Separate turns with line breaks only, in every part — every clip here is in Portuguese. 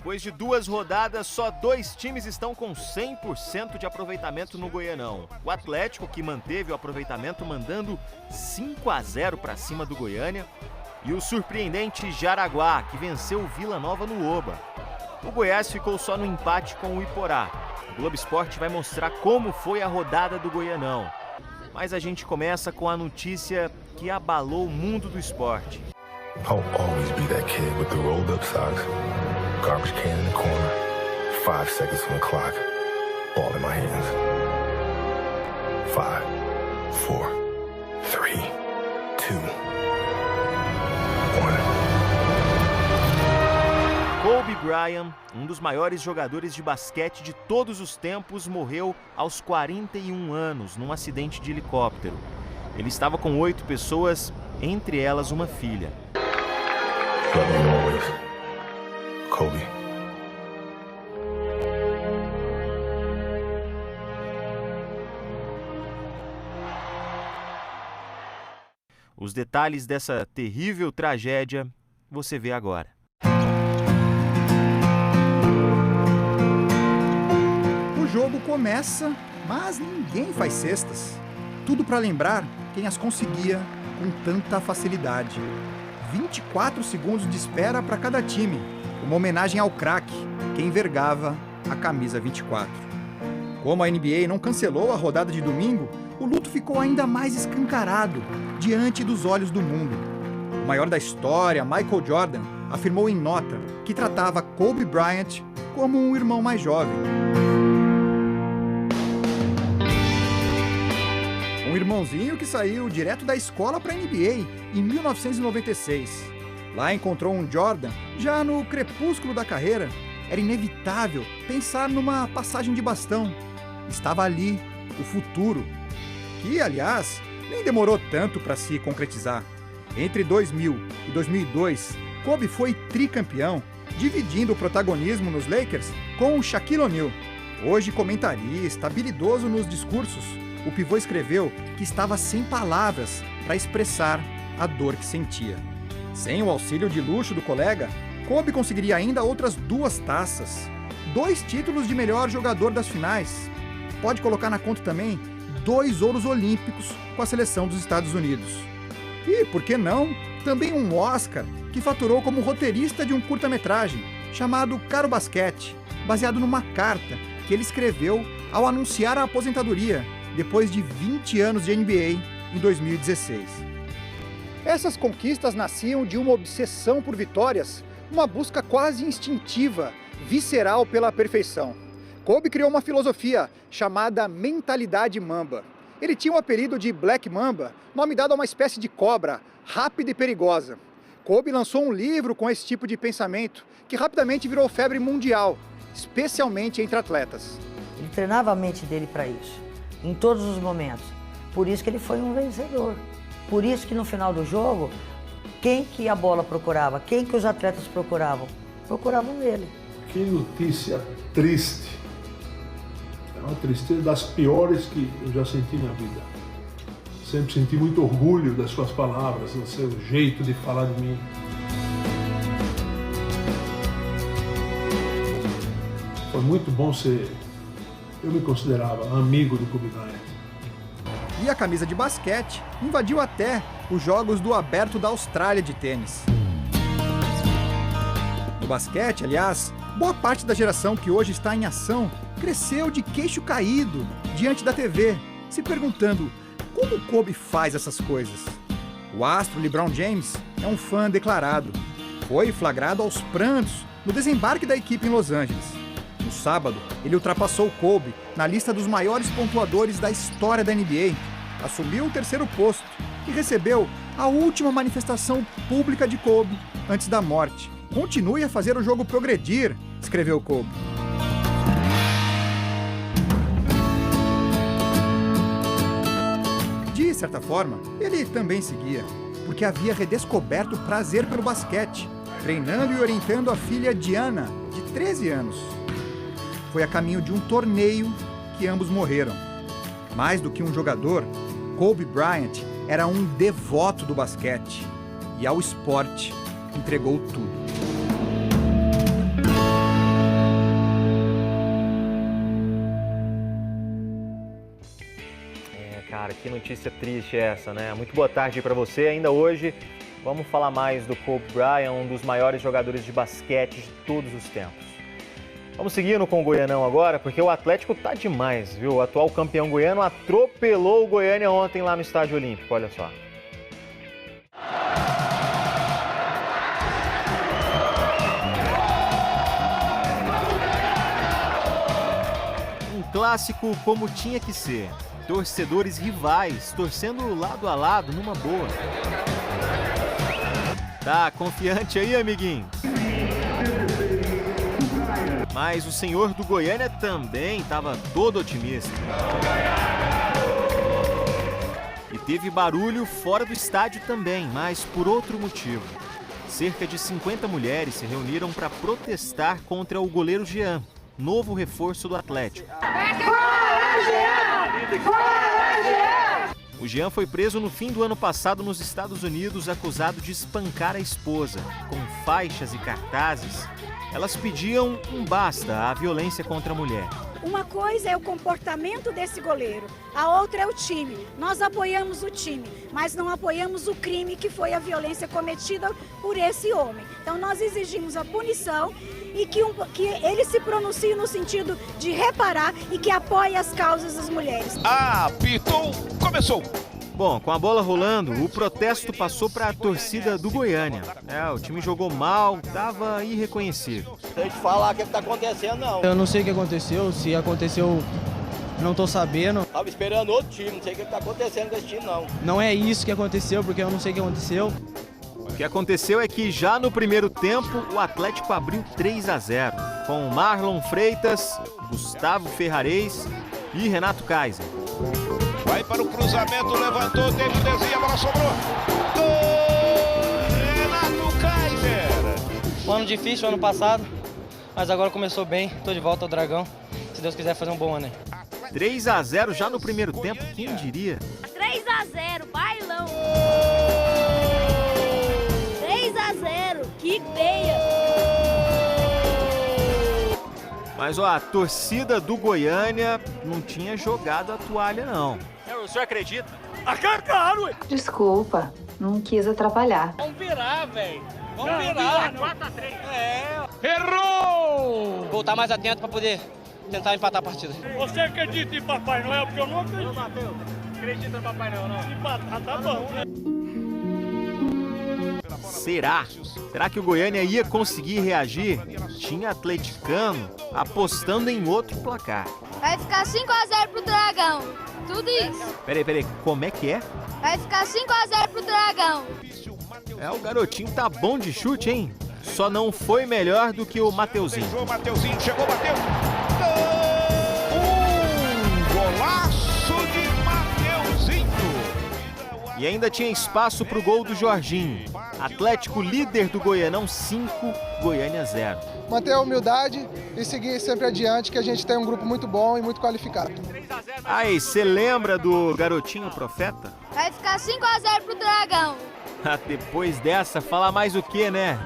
Depois de 2 rodadas, só 2 times estão com 100% de aproveitamento no Goianão. O Atlético, que manteve o aproveitamento mandando 5-0 para cima do Goiânia, e o surpreendente Jaraguá, que venceu o Vila Nova no Oba. O Goiás ficou só no empate com o Iporá. O Globo Esporte vai mostrar como foi a rodada do Goianão. Mas a gente começa com a notícia que abalou o mundo do esporte.
I'll always be that kid with the rolled up socks, garbage can in the corner, 5 seconds on the clock, ball in my hands. 5, 4, 3, 2, 1.
Kobe Bryant, um dos maiores jogadores de basquete de todos os tempos, morreu aos 41 anos num acidente de helicóptero. Ele estava com 8 pessoas, entre elas uma filha.
Love you always, Kobe.
Os detalhes dessa terrível tragédia você vê agora.
O jogo começa, mas ninguém faz cestas. Tudo para lembrar quem as conseguia com tanta facilidade. 24 segundos de espera para cada time, uma homenagem ao craque, que envergava a camisa 24. Como a NBA não cancelou a rodada de domingo, o luto ficou ainda mais escancarado diante dos olhos do mundo. O maior da história, Michael Jordan, afirmou em nota que tratava Kobe Bryant como um irmão mais jovem. Um irmãozinho que saiu direto da escola para a NBA em 1996. Lá encontrou um Jordan já no crepúsculo da carreira. Era inevitável pensar numa passagem de bastão. Estava ali o futuro, que, aliás, nem demorou tanto para se concretizar. Entre 2000 e 2002, Kobe foi tricampeão, dividindo o protagonismo nos Lakers com o Shaquille O'Neal. Hoje comentarista, habilidoso nos discursos, o pivô escreveu que estava sem palavras para expressar a dor que sentia. Sem o auxílio de luxo do colega, Kobe conseguiria ainda outras 2 taças, 2 títulos de melhor jogador das finais. Pode colocar na conta também 2 ouros olímpicos com a seleção dos Estados Unidos. E, por que não, também um Oscar que faturou como roteirista de um curta-metragem chamado Caro Basquete, baseado numa carta que ele escreveu ao anunciar a aposentadoria depois de 20 anos de NBA em 2016. Essas conquistas nasciam de uma obsessão por vitórias, uma busca quase instintiva, visceral pela perfeição. Kobe criou uma filosofia chamada mentalidade Mamba. Ele tinha o apelido de Black Mamba, nome dado a uma espécie de cobra, rápida e perigosa. Kobe lançou um livro com esse tipo de pensamento, que rapidamente virou febre mundial, especialmente entre atletas.
Ele treinava a mente dele para isso, em todos os momentos. Por isso que ele foi um vencedor. Por isso que no final do jogo, quem que a bola procurava, quem que os atletas procuravam? Procuravam ele.
Que notícia triste. É uma tristeza das piores que eu já senti na vida. Sempre senti muito orgulho das suas palavras, do seu jeito de falar de mim. Foi muito bom ser... Eu me considerava amigo do Kobe Bryant.
E a camisa de basquete invadiu até os Jogos do Aberto da Austrália de tênis. No basquete, aliás, boa parte da geração que hoje está em ação cresceu de queixo caído diante da TV, se perguntando como Kobe faz essas coisas. O astro LeBron James é um fã declarado. Foi flagrado aos prantos no desembarque da equipe em Los Angeles. No sábado, ele ultrapassou Kobe na lista dos maiores pontuadores da história da NBA. Assumiu o 3º posto e recebeu a última manifestação pública de Kobe antes da morte. Continue a fazer o jogo progredir, escreveu Kobe. De certa forma, ele também seguia, porque havia redescoberto o prazer pelo basquete, treinando e orientando a filha Diana, de 13 anos. Foi a caminho de um torneio que ambos morreram. Mais do que um jogador, Kobe Bryant era um devoto do basquete e ao esporte entregou tudo.
Cara, que notícia triste é essa, né? Muito boa tarde para você. Ainda hoje, vamos falar mais do Kobe Bryant, um dos maiores jogadores de basquete de todos os tempos. Vamos seguindo com o Goianão agora, porque o Atlético tá demais, viu? O atual campeão goiano atropelou o Goiânia ontem lá no Estádio Olímpico, olha só. Um clássico como tinha que ser. Torcedores rivais, torcendo lado a lado, numa boa. Tá confiante aí, amiguinho? Mas o senhor do Goiânia também estava todo otimista. E teve barulho fora do estádio também, mas por outro motivo. Cerca de 50 mulheres se reuniram para protestar contra o goleiro Jean, novo reforço do Atlético. O Jean foi preso no fim do ano passado nos Estados Unidos, acusado de espancar a esposa. Com faixas e cartazes, elas pediam um basta à violência contra a mulher.
Uma coisa é o comportamento desse goleiro, a outra é o time. Nós apoiamos o time, mas não apoiamos o crime que foi a violência cometida por esse homem. Então nós exigimos a punição e que ele se pronuncie no sentido de reparar e que apoie as causas das mulheres.
Apitou, começou!
Bom, com a bola rolando, o protesto passou para a torcida do Goiânia. O time jogou mal, estava irreconhecível.
Tem que falar o que está acontecendo, não.
Eu não sei o que aconteceu, se aconteceu, não tô sabendo.
Tava esperando outro time, não sei o que está acontecendo com esse time, não.
Não é isso que aconteceu, porque eu não sei o que aconteceu.
O que aconteceu é que já no primeiro tempo, o Atlético abriu 3-0, com Marlon Freitas, Gustavo Ferrarez e Renato Kaiser.
Vai para o cruzamento, levantou, teve o desvio, a bola sobrou. Gol! Renato Kaiser!
Um ano difícil, ano passado, mas agora começou bem. Tô de volta ao Dragão. Se Deus quiser fazer um bom ano aí.
3-0 já no primeiro tempo, quem diria?
3-0, bailão! 3-0, que feia!
Mas a torcida do Goiânia não tinha jogado a toalha, não. O senhor acredita?
Claro!
Desculpa, não quis atrapalhar.
Vamos virar, velho. Vamos virar.
4-3. Errou!
Voltar mais atento para poder tentar empatar a partida.
Você acredita em Papai Noel? Porque eu não acredito.
Matheus, acredita no Papai Noel, não?
Empatar tá bom, né?
Será? Será que o Goiânia ia conseguir reagir? Tinha atleticano apostando em outro placar.
Vai ficar 5-0 pro Dragão. Tudo isso.
Peraí, como é que é?
Vai ficar 5-0 pro Dragão.
O garotinho tá bom de chute, hein? Só não foi melhor do que o Mateuzinho.
Mateuzinho chegou, bateu. Golaço de Mateuzinho.
E ainda tinha espaço pro gol do Jorginho. Atlético líder do Goianão 5, Goiânia 0.
Manter a humildade e seguir sempre adiante, que a gente tem um grupo muito bom e muito qualificado.
Aí, você lembra do garotinho profeta?
Vai ficar 5-0 pro Dragão.
Depois dessa, falar mais o quê, né?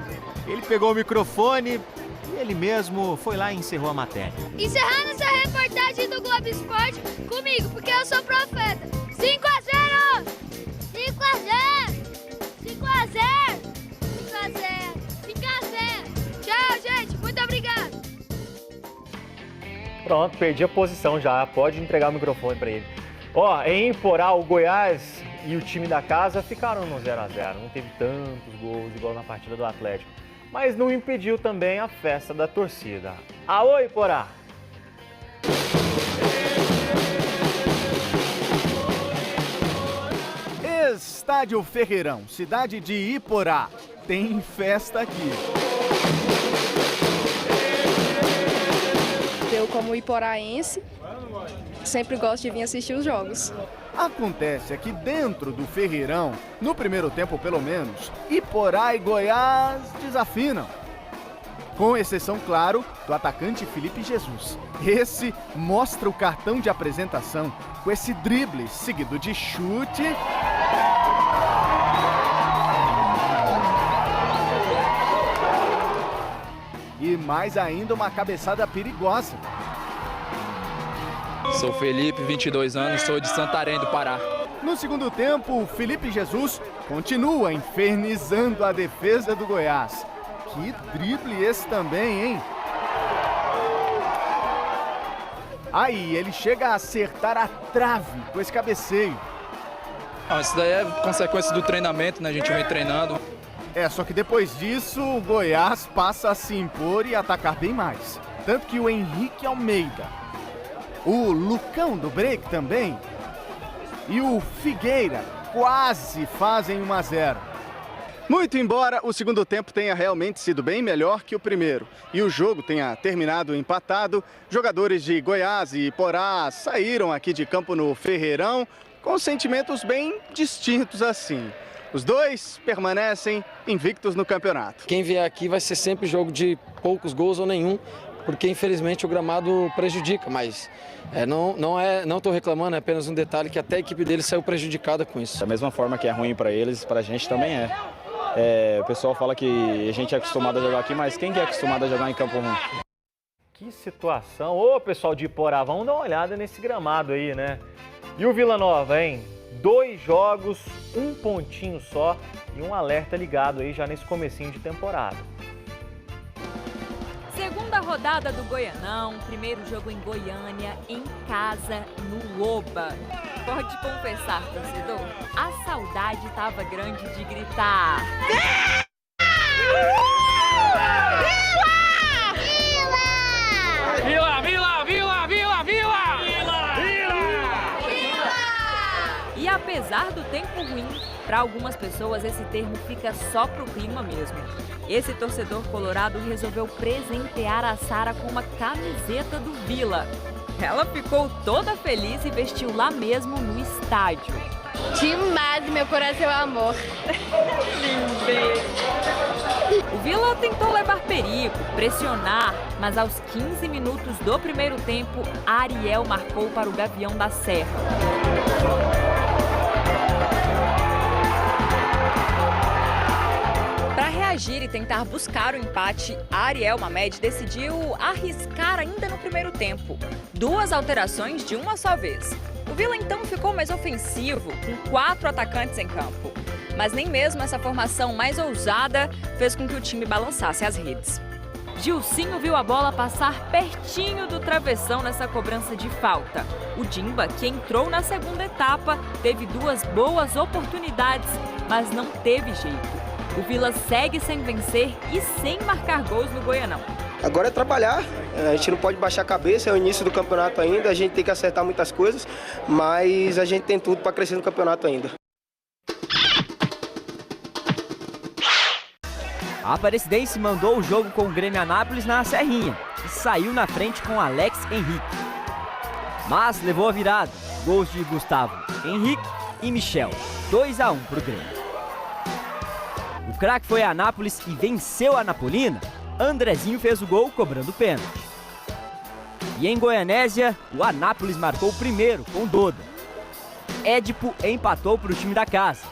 Ele pegou o microfone e ele mesmo foi lá e encerrou a matéria.
Encerrando essa reportagem do Globo Esporte comigo, porque eu sou profeta. 5-0! 5-0! 5-0! 5-0! 5-0! Tchau, gente! Muito obrigado!
Pronto, perdi a posição já. Pode entregar o microfone para ele. Em Iporá, o Goiás e o time da casa ficaram no 0-0. Não teve tantos gols igual na partida do Atlético. Mas não impediu também a festa da torcida. Alô, Iporá!
Estádio Ferreirão, cidade de Iporá. Tem festa aqui.
Eu, como iporaense, sempre gosto de vir assistir os jogos.
Acontece aqui dentro do Ferreirão, no primeiro tempo pelo menos, Iporá e Goiás desafinam. Com exceção, claro, do atacante Felipe Jesus. Esse mostra o cartão de apresentação com esse drible seguido de chute. E mais ainda uma cabeçada perigosa.
Sou Felipe, 22 anos, sou de Santarém do Pará.
No segundo tempo, o Felipe Jesus continua infernizando a defesa do Goiás. Que drible esse também, hein? Aí, ele chega a acertar a trave com esse cabeceio.
Isso daí é consequência do treinamento, né? A gente vem treinando.
Só que depois disso, o Goiás passa a se impor e atacar bem mais. Tanto que o Henrique Almeida, o Lucão do break também, e o Figueira quase fazem 1-0. Muito embora o segundo tempo tenha realmente sido bem melhor que o primeiro e o jogo tenha terminado empatado, jogadores de Goiás e Porá saíram aqui de campo no Ferreirão com sentimentos bem distintos assim. Os dois permanecem invictos no campeonato.
Quem vier aqui vai ser sempre jogo de poucos gols ou nenhum, porque infelizmente o gramado prejudica, mas não estou reclamando, é apenas um detalhe que até a equipe deles saiu prejudicada com isso.
Da mesma forma que é ruim para eles, para a gente também é. O pessoal fala que a gente é acostumado a jogar aqui, mas quem que é acostumado a jogar em campo ruim?
Que situação. Ô, pessoal de Iporá, vamos dar uma olhada nesse gramado aí, né? E o Vila Nova, hein? 2 jogos, 1 pontinho só e um alerta ligado aí já nesse comecinho de temporada.
Segunda rodada do Goianão, primeiro jogo em Goiânia, em casa, no Oba. Pode confessar, torcedor, a saudade tava grande de gritar.
Vila! Vila! Vila! Vila! Vila!
E apesar do tempo ruim, para algumas pessoas esse termo fica só pro clima mesmo. Esse torcedor colorado resolveu presentear a Sara com uma camiseta do Vila. Ela ficou toda feliz e vestiu lá mesmo no estádio.
Demais, meu coração é amor.
O Vila tentou levar perigo, pressionar, mas aos 15 minutos do primeiro tempo, Ariel marcou para o Gavião da Serra. Para reagir e tentar buscar o empate, Ariel Mamed decidiu arriscar ainda no primeiro tempo. 2 alterações de uma só vez. O Vila então ficou mais ofensivo, com 4 atacantes em campo. Mas nem mesmo essa formação mais ousada fez com que o time balançasse as redes. Gilcinho viu a bola passar pertinho do travessão nessa cobrança de falta. O Dimba, que entrou na segunda etapa, teve 2 boas oportunidades, mas não teve jeito. O Vila segue sem vencer e sem marcar gols no Goianão.
Agora é trabalhar, a gente não pode baixar a cabeça, é o início do campeonato ainda, a gente tem que acertar muitas coisas, mas a gente tem tudo para crescer no campeonato ainda.
A Aparecidense mandou o jogo com o Grêmio Anápolis na Serrinha e saiu na frente com Alex Henrique. Mas levou a virada, gols de Gustavo Henrique e Michel, 2-1 para o Grêmio. O craque foi a Anápolis e venceu a Napolina. Andrezinho fez o gol cobrando pênalti. E em Goianésia, o Anápolis marcou o primeiro com Doda. Édipo empatou para o time da casa.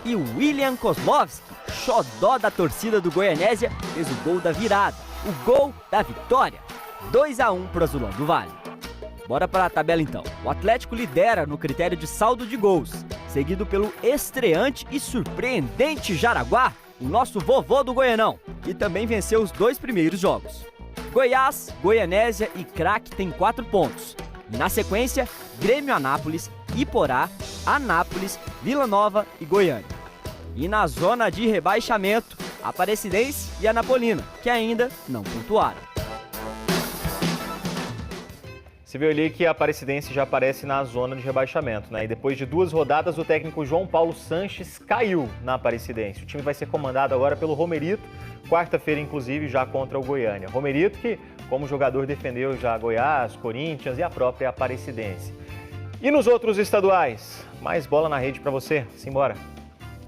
E o William Kozlovski, xodó da torcida do Goianésia, fez o gol da virada, o gol da vitória. 2-1 para o Azulão do Vale. Bora para a tabela então. O Atlético lidera no critério de saldo de gols, seguido pelo estreante e surpreendente Jaraguá, o nosso vovô do Goianão, que também venceu os 2 primeiros jogos. Goiás, Goianésia e Craque têm 4 pontos. E na sequência, Grêmio Anápolis, Iporá, Anápolis, Vila Nova e Goiânia. E na zona de rebaixamento, Aparecidense e Anapolina, que ainda não pontuaram.
Você viu ali que a Aparecidense já aparece na zona de rebaixamento, né? E depois de 2 rodadas, o técnico João Paulo Sanches caiu na Aparecidense. O time vai ser comandado agora pelo Romerito, quarta-feira, inclusive, já contra o Goiânia. Romerito que, como jogador, defendeu já Goiás, Corinthians e a própria Aparecidense. E nos outros estaduais? Mais bola na rede para você. Simbora.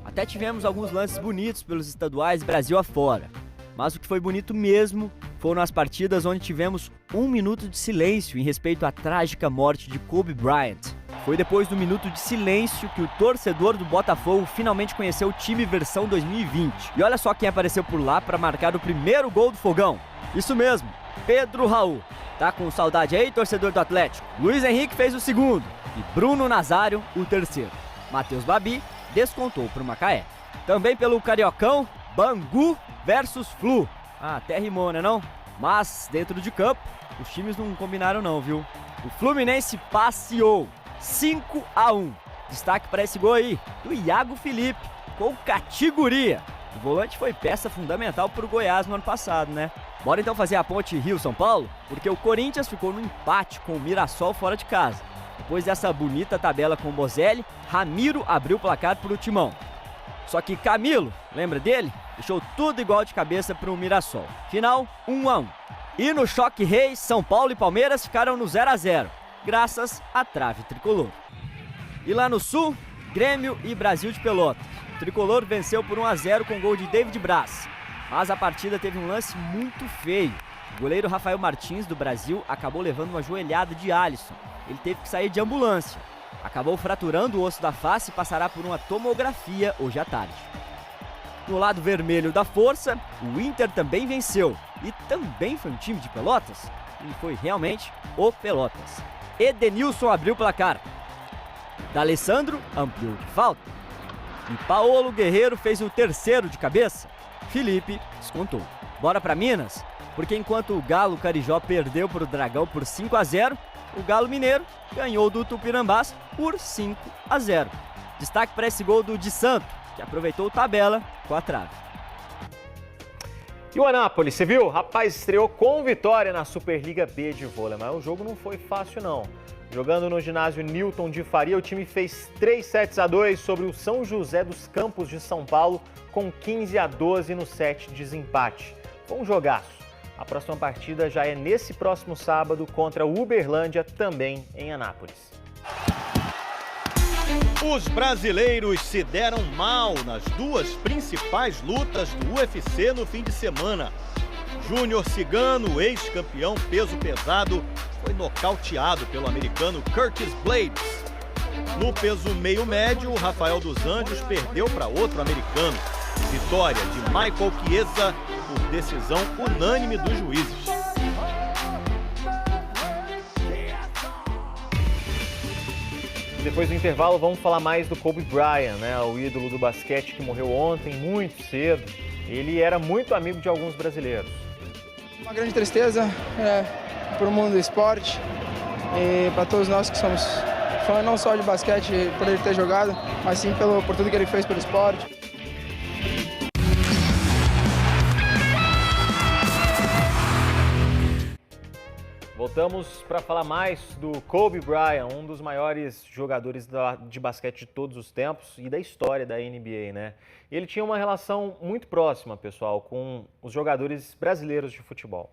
Até tivemos alguns lances bonitos pelos estaduais Brasil afora. Mas o que foi bonito mesmo foram as partidas onde tivemos 1 minuto de silêncio em respeito à trágica morte de Kobe Bryant. Foi depois do minuto de silêncio que o torcedor do Botafogo finalmente conheceu o time versão 2020. E olha só quem apareceu por lá para marcar o primeiro gol do Fogão. Isso mesmo, Pedro Raul. Tá com saudade aí, torcedor do Atlético? Luiz Henrique fez o segundo e Bruno Nazário o terceiro. Matheus Babi descontou para o Macaé. Também pelo Cariocão, Bangu versus Flu. Até rimou, né não? Mas dentro de campo, os times não combinaram não, viu? O Fluminense passeou 5-1. Destaque para esse gol aí, do Iago Felipe, com categoria. O volante foi peça fundamental para o Goiás no ano passado, né? Bora então fazer a ponte Rio-São Paulo, porque o Corinthians ficou no empate com o Mirassol fora de casa. Depois dessa bonita tabela com o Bozelli, Ramiro abriu o placar para o Timão. Só que Camilo, lembra dele? Deixou tudo igual de cabeça para o Mirassol. Final 1-1. E no choque reis, São Paulo e Palmeiras ficaram no 0-0, graças à trave tricolor. E lá no Sul, Grêmio e Brasil de Pelotas. O tricolor venceu por 1-0 com gol de David Braz. Mas a partida teve um lance muito feio. O goleiro Rafael Martins, do Brasil, acabou levando uma joelhada de Alisson. Ele teve que sair de ambulância. Acabou fraturando o osso da face e passará por uma tomografia hoje à tarde. No lado vermelho da força, o Inter também venceu. E também foi um time de Pelotas. E foi realmente o Pelotas. Edenilson abriu o placar. D'Alessandro ampliou de falta. E Paolo Guerreiro fez o terceiro de cabeça. Felipe descontou. Bora para Minas, porque enquanto o Galo Carijó perdeu para o Dragão por 5-0, o Galo Mineiro ganhou do Tupinambás por 5-0. Destaque para esse gol do Di Santo, que aproveitou tabela com a trave.
E o Anápolis, você viu? Rapaz, estreou com vitória na Superliga B de vôlei, mas o jogo não foi fácil não. Jogando no ginásio Newton de Faria, o time fez 3-2 sobre o São José dos Campos de São Paulo, com 15-12 no set de desempate. Foi um jogaço. A próxima partida já é nesse próximo sábado contra o Uberlândia, também em Anápolis.
Os brasileiros se deram mal nas duas principais lutas do UFC no fim de semana. Júnior Cigano, ex-campeão peso pesado, foi nocauteado pelo americano Curtis Blades. No peso meio-médio, o Rafael dos Anjos perdeu para outro americano. Vitória de Michael Chiesa por decisão unânime dos juízes.
Depois do intervalo, vamos falar mais do Kobe Bryant, né? O ídolo do basquete que morreu ontem, muito cedo. Ele era muito amigo de alguns brasileiros.
Uma grande tristeza para o mundo do esporte e para todos nós que somos fãs não só de basquete por ele ter jogado, mas sim por tudo que ele fez pelo esporte.
Voltamos para falar mais do Kobe Bryant, um dos maiores jogadores de basquete de todos os tempos e da história da NBA, né? Ele tinha uma relação muito próxima, pessoal, com os jogadores brasileiros de futebol.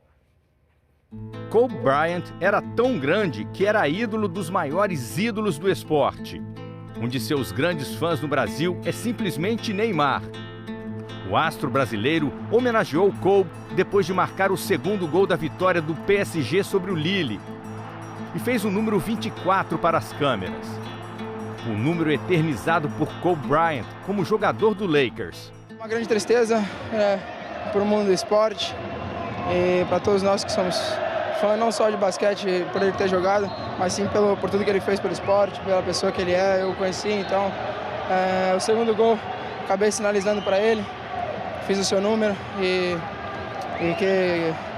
Kobe Bryant era tão grande que era ídolo dos maiores ídolos do esporte. Um de seus grandes fãs no Brasil é simplesmente Neymar. O astro brasileiro homenageou Kobe depois de marcar o segundo gol da vitória do PSG sobre o Lille e fez o número 24 para as câmeras. O número eternizado por Kobe Bryant como jogador do Lakers.
Uma grande tristeza para o mundo do esporte e para todos nós que somos fãs não só de basquete por ele ter jogado, mas sim por tudo que ele fez pelo esporte, pela pessoa que ele é, eu conheci, então o segundo gol acabei sinalizando para ele. Fiz o seu número e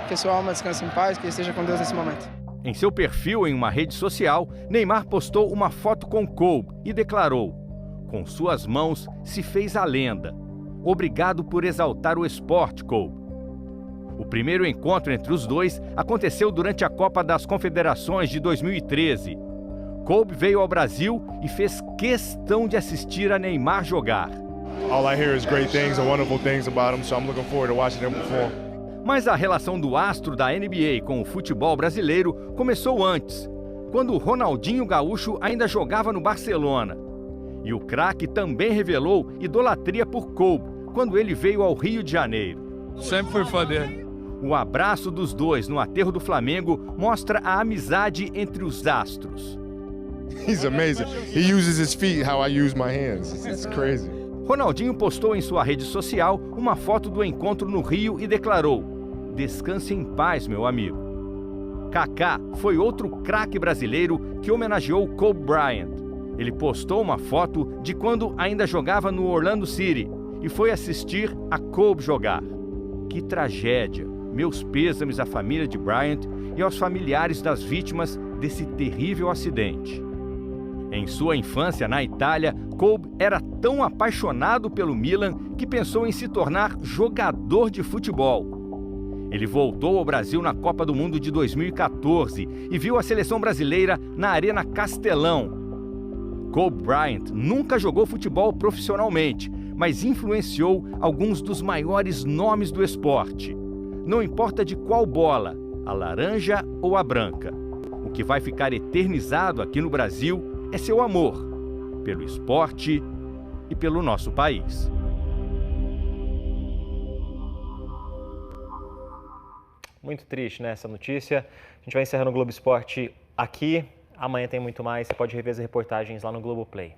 que sua alma descanse em paz, que esteja com Deus nesse momento.
Em seu perfil em uma rede social, Neymar postou uma foto com Kobe e declarou: "Com suas mãos se fez a lenda. Obrigado por exaltar o esporte, Kobe." O primeiro encontro entre os dois aconteceu durante a Copa das Confederações de 2013. Kobe veio ao Brasil e fez questão de assistir a Neymar jogar.
All I hear is great things and wonderful things about him, so I'm looking forward to watching him perform.
Mas a relação do astro da NBA com o futebol brasileiro começou antes, quando o Ronaldinho Gaúcho ainda jogava no Barcelona. E o craque também revelou idolatria por Kobe quando ele veio ao Rio de Janeiro.
Sempre foi fã dele.
O abraço dos dois no aterro do Flamengo mostra a amizade entre os astros.
He's amazing. He uses his feet how I use my hands. It's crazy.
Ronaldinho postou em sua rede social uma foto do encontro no Rio e declarou: "Descanse em paz, meu amigo." Kaká foi outro craque brasileiro que homenageou Kobe Bryant. Ele postou uma foto de quando ainda jogava no Orlando City e foi assistir a Kobe jogar. Que tragédia! Meus pêsames à família de Bryant e aos familiares das vítimas desse terrível acidente. Em sua infância na Itália, Kobe era tão apaixonado pelo Milan que pensou em se tornar jogador de futebol. Ele voltou ao Brasil na Copa do Mundo de 2014 e viu a seleção brasileira na Arena Castelão. Kobe Bryant nunca jogou futebol profissionalmente, mas influenciou alguns dos maiores nomes do esporte. Não importa de qual bola, a laranja ou a branca. O que vai ficar eternizado aqui no Brasil é seu amor pelo esporte e pelo nosso país.
Muito triste, né, essa notícia. A gente vai encerrando o Globo Esporte aqui. Amanhã tem muito mais. Você pode rever as reportagens lá no Globoplay.